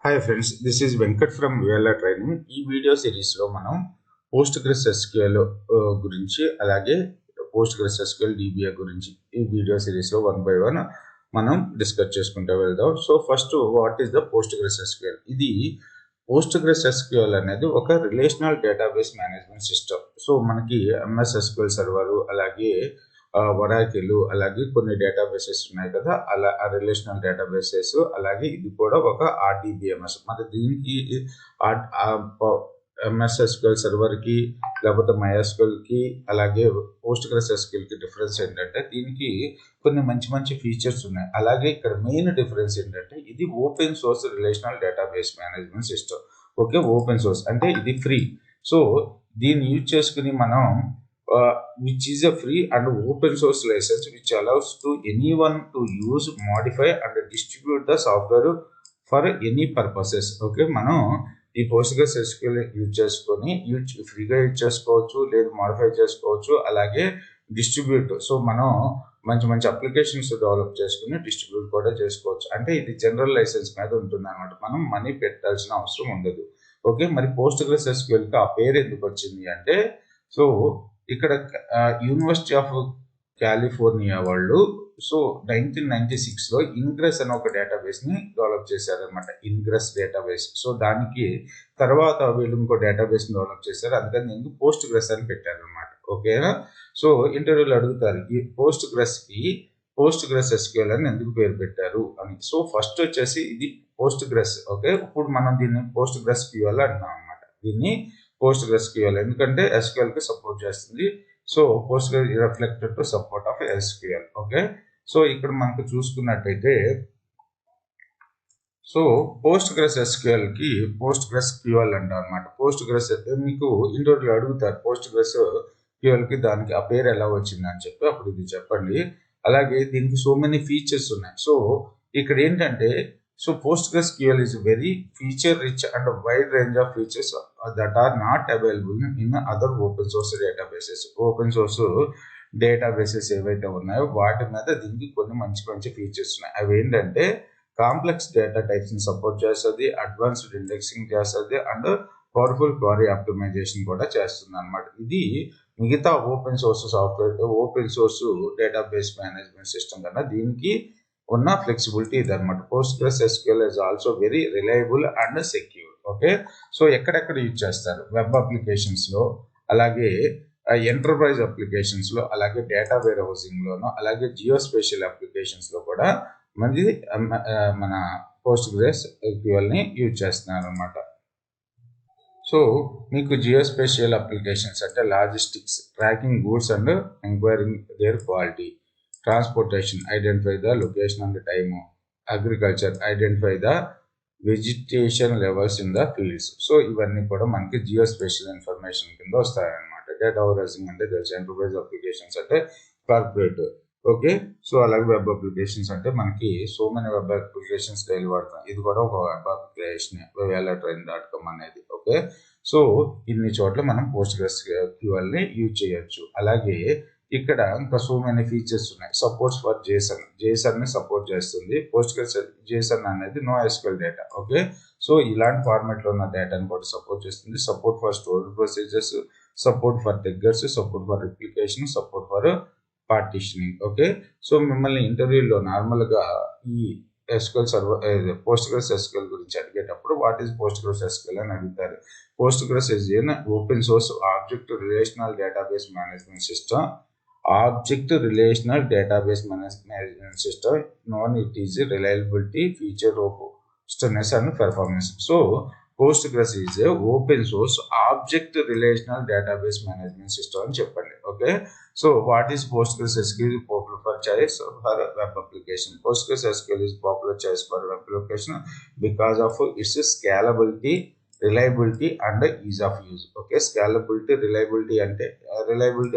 Hi friends, this is Venkat from VLA Training. ఈ video series లో మనం PostgreSQL గురించి అలాగే PostgreSQL DBA గురించి ఈ వీడియో సిరీస్ లో 1 by 1 మనం డిస్కస్ చేసుకుంటూ వెళ్దాం. So first what is the PostgreSQL? ఇది PostgreSQL అనేది ఒక relational database management system. So మనకి MS SQL సర్వర్ అలాగే వరాకిలు అలాగే కొన్ని డేటాబేసెస్ ఉన్నాయి కదా, అలా ఆ రిలేషనల్ డేటాబేసెస్ అలాగే ఇది కూడా ఒక RDBMS. మరి దీనికి MS SQL సర్వర్ కి లేకపోతే MySQL కి అలాగే PostgreSQL కి డిఫరెన్స్ ఏంటంటే దీనికి కొన్ని మంచి ఫీచర్స్ ఉన్నాయి. అలాగే ఇక్కడ మెయిన్ డిఫరెన్స్ ఏంటంటే ఇది open source relational database management system. Okay, open source అంటే ఇది ఫ్రీ. సో దీన్ని యూజ్ చేసుకుని మనం which is a free and open source license which allows to anyone to use, modify and distribute the software for any purposes. Okay, మనం ఈ PostgreSQL use చేసుకొని ఫ్రీగా use చేసుకోవచ్చు, లేదు మాడిఫై చేసుకోవచ్చు, అలాగే డిస్ట్రిబ్యూట్. సో మనం మంచి అప్లికేషన్స్ డెవలప్ చేసుకుని డిస్ట్రిబ్యూట్ కూడా చేసుకోవచ్చు. అంటే ఇది జనరల్ లైసెన్స్ మీద ఉంటుంది అనమాట, మనం మనీ పెట్టాల్సిన అవసరం ఉండదు. ఓకే, మరి PostgreSQL కి ఆ పేరు ఎందుకు వచ్చింది అంటే, సో ఇక్కడ యూనివర్సిటీ ఆఫ్ కాలిఫోర్నియా వాళ్ళు సో 1996 లో ఇంగ్రెస్ అనే ఒక డేటాబేస్ ని డెవలప్ చేశారనమాట, ఇంగ్రెస్ డేటాబేస్. సో దానికి తర్వాత వీళ్ళు ఇంకో డేటాబేస్ ని డెవలప్ చేశారు, అందుకని దీనికి పోస్ట్గ్రెస్ అని పెట్టారనమాట. ఓకేనా? సో ఇంటర్వ్యూలో అడుగుతారు ఈ PostgreSQL అని ఎందుకు పేరు పెట్టారు అని. సో ఫస్ట్ వచ్చేసి ఇది పోస్ట్గ్రెస్. ఓకే, ఇప్పుడు మనం దీన్ని PostgreSQL అంటున్నాం అనమాట. దీన్ని PostgreSQL ఎందుకంటే SQL కి సపోర్ట్ చేస్తుంది. So Postgres reflected to support of SQL. Okay, so ఇక్కడ మనకు చూసుకున్నట్టయితే సో PostgreSQL కి PostgreSQL అంటాం అనమాట. Postgres మీకు ఇంటర్వ్యూలో అడుగుతారు PostgreSQL కి దానికి ఆ పేరు ఎలా వచ్చింది అని చెప్పి, అప్పుడు ఇది చెప్పండి. అలాగే దీనికి సో మెనీ ఫీచర్స్ ఉన్నాయి. సో ఇక్కడ ఏంటంటే so PostgreSQL is very feature rich and a wide range of features that are not available in other open source databases. Open source databases ఏవైతే ఉన్నాయో వాటి మీద దీనికి కొన్ని మంచి ఫీచర్స్ ఉన్నాయి. అవి ఏంటంటే కాంప్లెక్స్ డేటా టైప్స్ ని సపోర్ట్ చేస్తుంది, అడ్వాన్స్డ్ ఇండెక్సింగ్ చేస్తుంది, అండ్ పవర్ఫుల్ క్వరీ ఆప్టిమైజేషన్ కూడా చేస్తుంది అనమాట. ఇది మిగతా open source software open source database management system కన్నా దీనికి ఉన్న ఫ్లెక్సిబిలిటీ ఇది అనమాట. PostgreSQL is also very reliable and secure. Okay, so ఎక్కడెక్కడ యూజ్ చేస్తారు? వెబ్ అప్లికేషన్స్ లో, అలాగే ఎంటర్ప్రైజ్ అప్లికేషన్స్ లో, అలాగే డేటా వేర్ హౌసింగ్ లోను, అలాగే జియోస్పేషియల్ అప్లికేషన్స్ లో కూడా మన PostgreSQL ని యూజ్ చేస్తున్నారు అనమాట. సో మీకు జియోస్పేషియల్ అప్లికేషన్స్ అంటే logistics, tracking goods and enquiring their quality, transportation, identify the location and the time, agriculture, identify the vegetation levels in the fields. So ఇవన్నీ కూడా మనకి జియోస్పేషియల్ ఇన్ఫర్మేషన్ కింద వస్తాయన్నమాట. డేటా వేర్హౌసింగ్ అంటే తెలుసు, ఎంటర్ప్రైజ్ అప్లికేషన్స్ అంటే corporate. Okay, so అలాగే web applications అంటే మనకి so many web applications daily వాడతాం. ఇది కూడా ఒక వెబ్ అప్లికేషన్, VLATrain.com అనేది. ఓకే, సో ఇన్ని చోట్ల మనం PostgreSQL ని యూజ్ చేయొచ్చు. అలాగే ఇక్కడ ఇంకా సో మెనీ ఫీచర్స్ ఉన్నాయి. సపోర్ట్స్ ఫర్ JSON ని సపోర్ట్ చేస్తుంది. Postgres JSON అనేది no SQL data. Okay, so ఇలాంటి ఫార్మాట్ లో ఉన్న డేటాను కూడా సపోర్ట్ చేస్తుంది. Support for storage procedures, support for triggers, support for replication, support for partitioning. Okay, so మిమ్మల్ని ఇంటర్వ్యూలో నార్మల్ గా ఈ SQL సర్వర్ PostgreSQL గురించి అడిగేటప్పుడు వాట్ ఈస్ PostgreSQL అని అడుగుతారు. Postgres is an open source object relational database management system. Object relational database management system known it is reliability, feature robustness and performance. So Postgres is a open source object relational database management system అని చెప్పండి. Okay, so what is PostgreSQL? popular for choice for web application. PostgreSQL is popular choice for web application because of its scalability, reliability and ease of use. Okay, scalability, reliability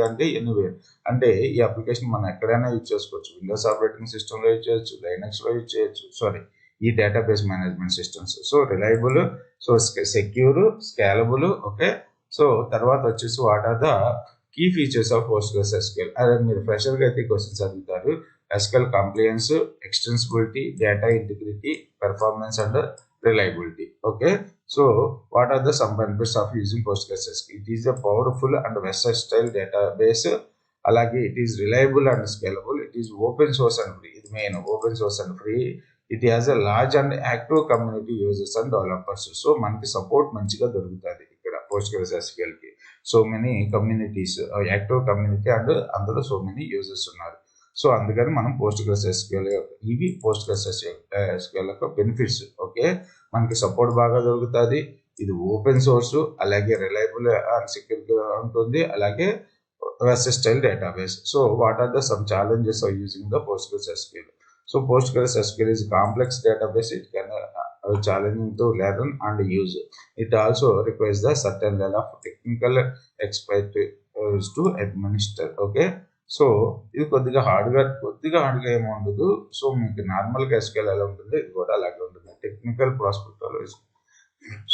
అంటే anywhere అంటే ఈ application మనం ఎక్కడైనా use చేసుకోవచ్చు. Windows operating system లో use చేయొచ్చు, Linux లో use చేయొచ్చు, ఈ database management systems. So reliable, so secure, scalable. Okay, so తర్వాత వచ్చేసి what are the key features of PostgreSQL? అదే మీరు ఫ్రెషర్ గా అయితే క్వశ్చన్స్ అడుగుతారు. SQL compliance, extensibility, data integrity, performance and reliability. Okay, so what are the some benefits of using PostgreSQL? It is a powerful and versatile database. Alage it is reliable and scalable. It is open source and free. It main open source and free. It has a large and active community users and developers. So మనకి support మంచిగా దొరుకుతుంది ఇక్కడ PostgreSQL కి. So many communities, active community and అందులో so many users ఉన్నారు. So అందుకని మనం PostgreSQL ఇవి PostgreSQL యొక్క బెనిఫిట్స్. ఓకే, మనకి సపోర్ట్ బాగా దొరుకుతుంది, ఇది ఓపెన్ సోర్స్, అలాగే రిలయబుల్ అండ్ సెక్యూర్గా ఉంటుంది, అలాగే versatile database. So what are the some challenges of using the PostgreSQL? So PostgreSQL is a complex database. It can challenging to learn and use. It also requires the certain level of technical expertise to administer. Okay, so ఇది కొద్దిగా హార్డ్గా ఏమి ఉండదు. So మీకు నార్మల్గా SQL ఎలా ఉంటుంది, ఇది కూడా అలాగే ఉంటుంది, టెక్నికల్ ప్రాస్పెక్ట్లో.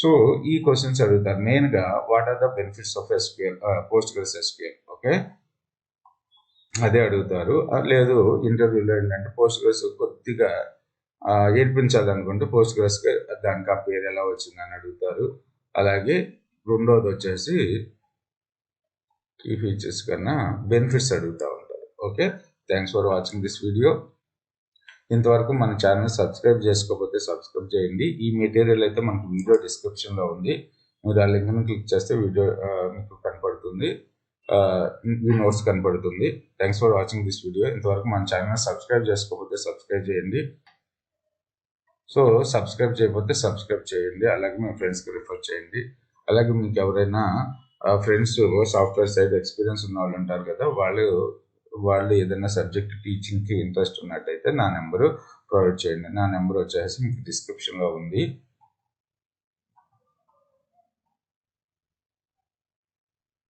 సో ఈ క్వశ్చన్స్ అడుగుతారు మెయిన్గా, what are the benefits of SQL, PostgreSQL. Okay, అదే అడుగుతారు. లేదు ఇంటర్వ్యూలో ఏంటంటే పోస్ట్గ్రెస్ కొద్దిగా ఏర్పించాలనుకుంటే పోస్ట్గ్రెస్కి దానికి ఆ పేరు ఎలా వచ్చిందని అడుగుతారు. అలాగే రెండోది వచ్చేసి కీ ఫీచర్స్ కన్నా బెనిఫిట్స్ అడుగుతూ ఉంటారు. Okay, thanks for watching this video. ఇంతవరకు మన ఛానల్ సబ్స్క్రైబ్ చేసుకోకపోతే సబ్స్క్రైబ్ చేయండి. ఈ మెటీరియల్ అయితే మనకు వీడియో డిస్క్రిప్షన్లో ఉంది, మీరు ఆ లింక్ను క్లిక్ చేస్తే వీడియో మీకు కనపడుతుంది, ఈ నోట్స్ కనపడుతుంది. Thanks for watching this video. ఇంతవరకు మన ఛానల్ సబ్స్క్రైబ్ చేసుకోకపోతే సబ్స్క్రైబ్ చేయండి. సో సబ్స్క్రైబ్ చేయకపోతే సబ్స్క్రైబ్ చేయండి, అలాగే మీ ఫ్రెండ్స్కి రిఫర్ చేయండి. అలాగే మీకు ఎవరైనా ఫ్రెండ్స్ సాఫ్ట్వేర్ సైడ్ ఎక్స్పీరియన్స్ ఉన్న వాళ్ళు ఉంటారు కదా, వాళ్ళు ఏదైనా సబ్జెక్ట్ టీచింగ్కి ఇంట్రెస్ట్ ఉన్నట్టయితే నా నెంబరు ప్రొవైడ్ చేయండి. నా నెంబర్ వచ్చేసి మీకు డిస్క్రిప్షన్లో ఉంది.